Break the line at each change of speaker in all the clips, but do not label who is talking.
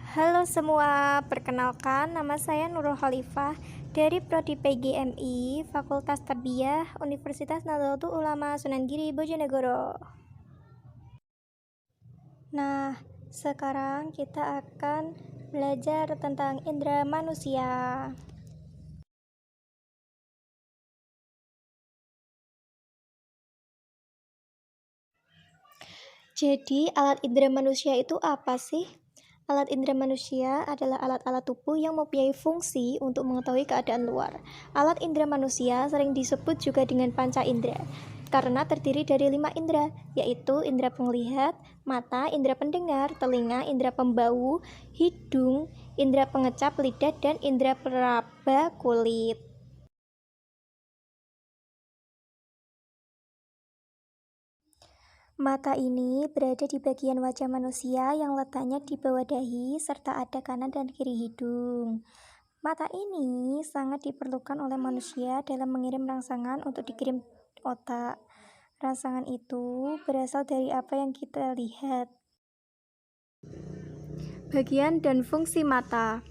Halo semua, perkenalkan nama saya Nurul Khalifah dari Prodi PGMI Fakultas Tarbiyah Universitas Nahdlatul Ulama Sunan Giri Bojonegoro. Nah, sekarang kita akan belajar tentang indera manusia. Jadi, alat indera manusia itu apa sih? Alat indera manusia adalah alat-alat tubuh yang mempunyai fungsi untuk mengetahui keadaan luar. Alat indera manusia sering disebut juga dengan panca indera, karena terdiri dari 5 indera, yaitu indera penglihat, mata, indera pendengar, telinga, indera pembau, hidung, indera pengecap, lidah, dan indera peraba kulit. Mata ini berada di bagian wajah manusia yang letaknya di bawah dahi serta ada kanan dan kiri hidung. Mata ini sangat diperlukan oleh manusia dalam mengirim rangsangan untuk dikirim otak. Rangsangan itu berasal dari apa yang kita lihat. Bagian dan fungsi mata.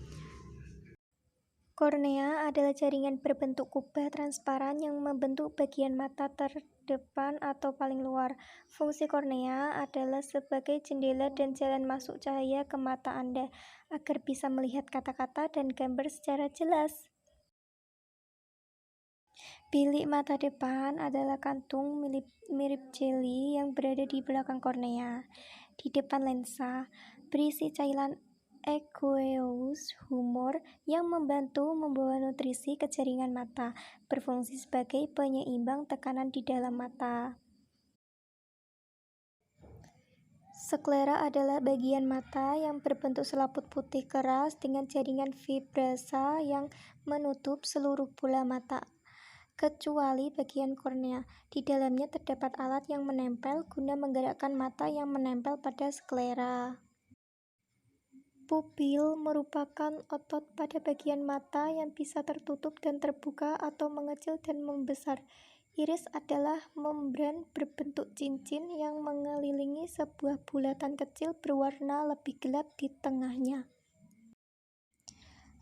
Kornea adalah jaringan berbentuk kubah transparan yang membentuk bagian mata terdepan atau paling luar. Fungsi kornea adalah sebagai jendela dan jalan masuk cahaya ke mata Anda, agar bisa melihat kata-kata dan gambar secara jelas. Bilik mata depan adalah kantung mirip jeli yang berada di belakang kornea. Di depan lensa, berisi cairan aqueous humor yang membantu membawa nutrisi ke jaringan mata, berfungsi sebagai penyeimbang tekanan di dalam mata. Sklera adalah bagian mata yang berbentuk selaput putih keras dengan jaringan fibrasa yang menutup seluruh bola mata, kecuali bagian kornea. Di dalamnya terdapat alat yang menempel guna menggerakkan mata yang menempel pada sklera. Pupil merupakan otot pada bagian mata yang bisa tertutup dan terbuka atau mengecil dan membesar. Iris adalah membran berbentuk cincin yang mengelilingi sebuah bulatan kecil berwarna lebih gelap di tengahnya.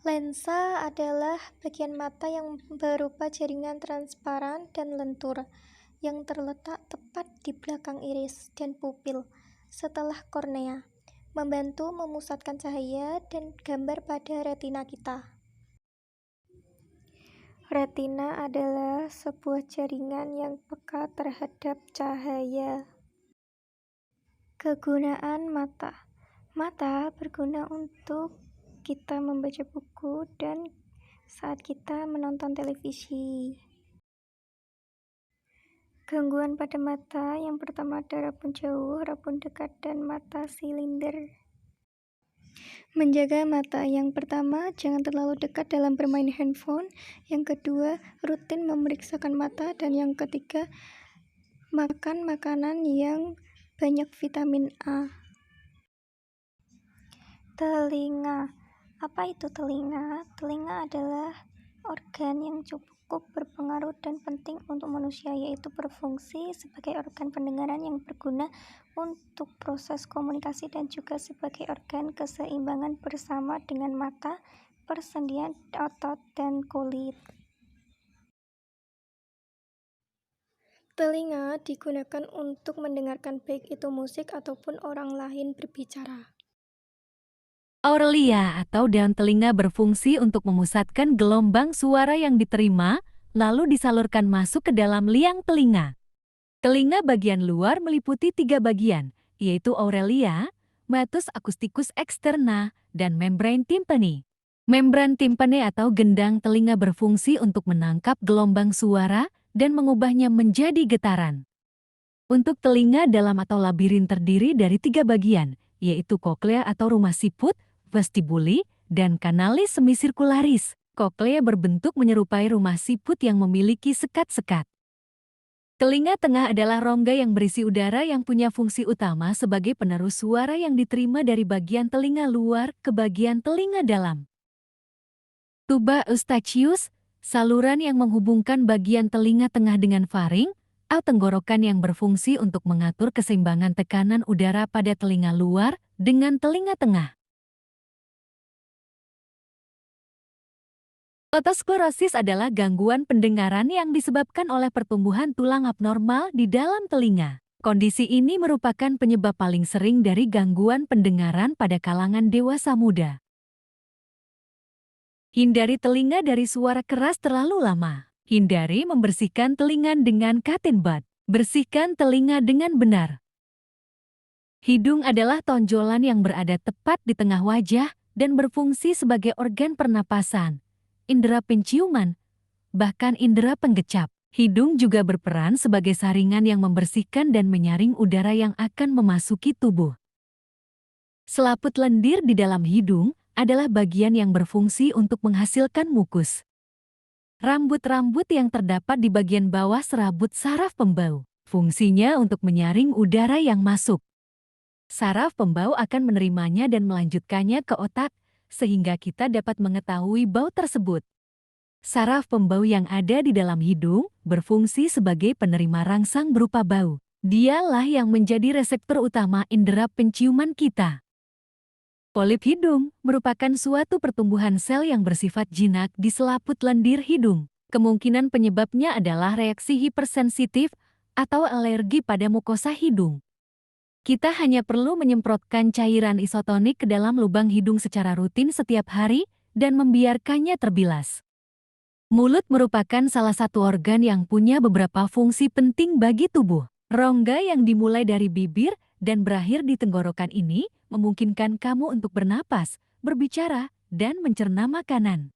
Lensa adalah bagian mata yang berupa jaringan transparan dan lentur yang terletak tepat di belakang iris dan pupil setelah kornea, membantu memusatkan cahaya dan gambar pada retina kita. Retina adalah sebuah jaringan yang peka terhadap cahaya. Kegunaan mata. Mata berguna untuk kita membaca buku dan saat kita menonton televisi. Gangguan pada mata yang pertama ada rabun jauh, rabun dekat, dan mata silinder. Menjaga mata. Yang pertama, jangan terlalu dekat dalam bermain handphone. Yang kedua, rutin memeriksakan mata. Dan yang ketiga, makan makanan yang banyak vitamin A. Telinga. Apa itu telinga? Telinga adalah organ yang cukup berpengaruh dan penting untuk manusia, yaitu berfungsi sebagai organ pendengaran yang berguna untuk proses komunikasi dan juga sebagai organ keseimbangan bersama dengan mata, persendian, otot, dan kulit. Telinga digunakan untuk mendengarkan baik itu musik ataupun orang lain berbicara.
Aurelia atau daun telinga berfungsi untuk memusatkan gelombang suara yang diterima, lalu disalurkan masuk ke dalam liang telinga. Telinga bagian luar meliputi 3 bagian, yaitu aurelia, meatus acousticus externa, dan membran timpani. Membran timpani atau gendang telinga berfungsi untuk menangkap gelombang suara dan mengubahnya menjadi getaran. Untuk telinga dalam atau labirin terdiri dari 3 bagian, yaitu koklea atau rumah siput, vestibuli, dan kanalis semisirkularis. Koklea berbentuk menyerupai rumah siput yang memiliki sekat-sekat. Telinga tengah adalah rongga yang berisi udara yang punya fungsi utama sebagai penerus suara yang diterima dari bagian telinga luar ke bagian telinga dalam. Tuba eustachius, saluran yang menghubungkan bagian telinga tengah dengan faring, atau tenggorokan yang berfungsi untuk mengatur keseimbangan tekanan udara pada telinga luar dengan telinga tengah. Otosklerosis adalah gangguan pendengaran yang disebabkan oleh pertumbuhan tulang abnormal di dalam telinga. Kondisi ini merupakan penyebab paling sering dari gangguan pendengaran pada kalangan dewasa muda. Hindari telinga dari suara keras terlalu lama. Hindari membersihkan telinga dengan cotton bud. Bersihkan telinga dengan benar. Hidung adalah tonjolan yang berada tepat di tengah wajah dan berfungsi sebagai organ pernapasan, indera penciuman, bahkan indera penggecap. Hidung juga berperan sebagai saringan yang membersihkan dan menyaring udara yang akan memasuki tubuh. Selaput lendir di dalam hidung adalah bagian yang berfungsi untuk menghasilkan mukus. Rambut-rambut yang terdapat di bagian bawah serabut saraf pembau. Fungsinya untuk menyaring udara yang masuk. Saraf pembau akan menerimanya dan melanjutkannya ke otak, sehingga kita dapat mengetahui bau tersebut. Saraf pembau yang ada di dalam hidung berfungsi sebagai penerima rangsang berupa bau. Dialah yang menjadi reseptor utama indera penciuman kita. Polip hidung merupakan suatu pertumbuhan sel yang bersifat jinak di selaput lendir hidung. Kemungkinan penyebabnya adalah reaksi hipersensitif atau alergi pada mukosa hidung. Kita hanya perlu menyemprotkan cairan isotonik ke dalam lubang hidung secara rutin setiap hari dan membiarkannya terbilas. Mulut merupakan salah satu organ yang punya beberapa fungsi penting bagi tubuh. Rongga yang dimulai dari bibir dan berakhir di tenggorokan ini memungkinkan kamu untuk bernapas, berbicara, dan mencerna makanan.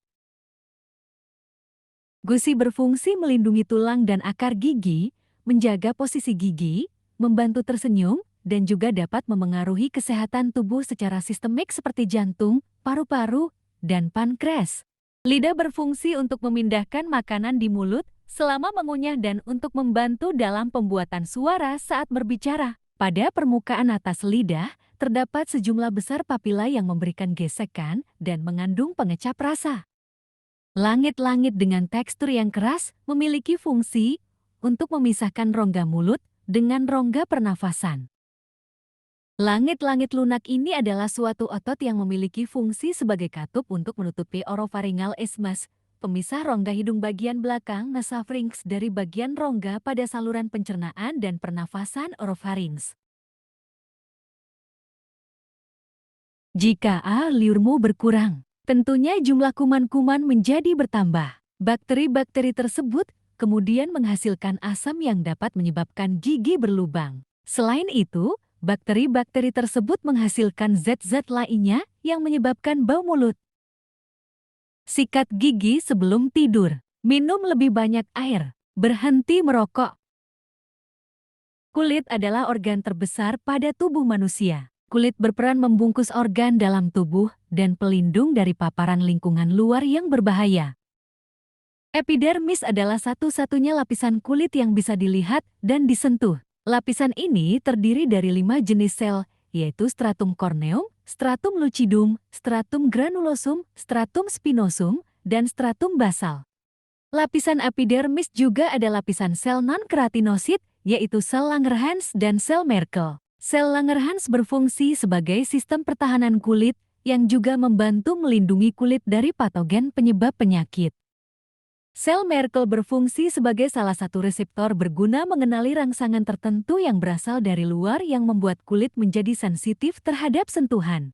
Gusi berfungsi melindungi tulang dan akar gigi, menjaga posisi gigi, membantu tersenyum, dan juga dapat memengaruhi kesehatan tubuh secara sistemik seperti jantung, paru-paru, dan pankreas. Lidah berfungsi untuk memindahkan makanan di mulut selama mengunyah dan untuk membantu dalam pembuatan suara saat berbicara. Pada permukaan atas lidah, terdapat sejumlah besar papila yang memberikan gesekan dan mengandung pengecap rasa. Langit-langit dengan tekstur yang keras memiliki fungsi untuk memisahkan rongga mulut dengan rongga pernafasan. Langit-langit lunak ini adalah suatu otot yang memiliki fungsi sebagai katup untuk menutupi oropharyngeal isthmus, pemisah rongga hidung bagian belakang nasopharynx dari bagian rongga pada saluran pencernaan dan pernafasan oropharynx. Jika liurmu berkurang, tentunya jumlah kuman-kuman menjadi bertambah. Bakteri-bakteri tersebut kemudian menghasilkan asam yang dapat menyebabkan gigi berlubang. Selain itu, bakteri-bakteri tersebut menghasilkan zat-zat lainnya yang menyebabkan bau mulut. Sikat gigi sebelum tidur. Minum lebih banyak air. Berhenti merokok. Kulit adalah organ terbesar pada tubuh manusia. Kulit berperan membungkus organ dalam tubuh dan pelindung dari paparan lingkungan luar yang berbahaya. Epidermis adalah satu-satunya lapisan kulit yang bisa dilihat dan disentuh. Lapisan ini terdiri dari 5 jenis sel, yaitu stratum corneum, stratum lucidum, stratum granulosum, stratum spinosum, dan stratum basal. Lapisan epidermis juga ada lapisan sel non-keratinosit, yaitu sel Langerhans dan sel Merkel. Sel Langerhans berfungsi sebagai sistem pertahanan kulit yang juga membantu melindungi kulit dari patogen penyebab penyakit. Sel Merkel berfungsi sebagai salah satu reseptor berguna mengenali rangsangan tertentu yang berasal dari luar yang membuat kulit menjadi sensitif terhadap sentuhan.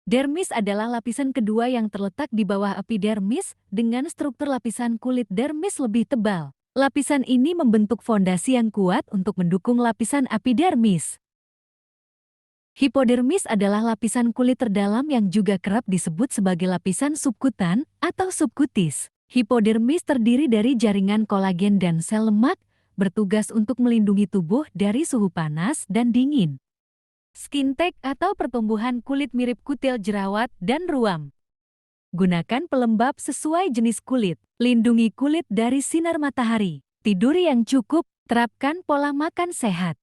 Dermis adalah lapisan kedua yang terletak di bawah epidermis dengan struktur lapisan kulit dermis lebih tebal. Lapisan ini membentuk fondasi yang kuat untuk mendukung lapisan epidermis. Hipodermis adalah lapisan kulit terdalam yang juga kerap disebut sebagai lapisan subkutan atau subkutis. Hipodermis terdiri dari jaringan kolagen dan sel lemak, bertugas untuk melindungi tubuh dari suhu panas dan dingin. Skin tag atau pertumbuhan kulit mirip kutil jerawat dan ruam. Gunakan pelembab sesuai jenis kulit. Lindungi kulit dari sinar matahari. Tidur yang cukup, terapkan pola makan sehat.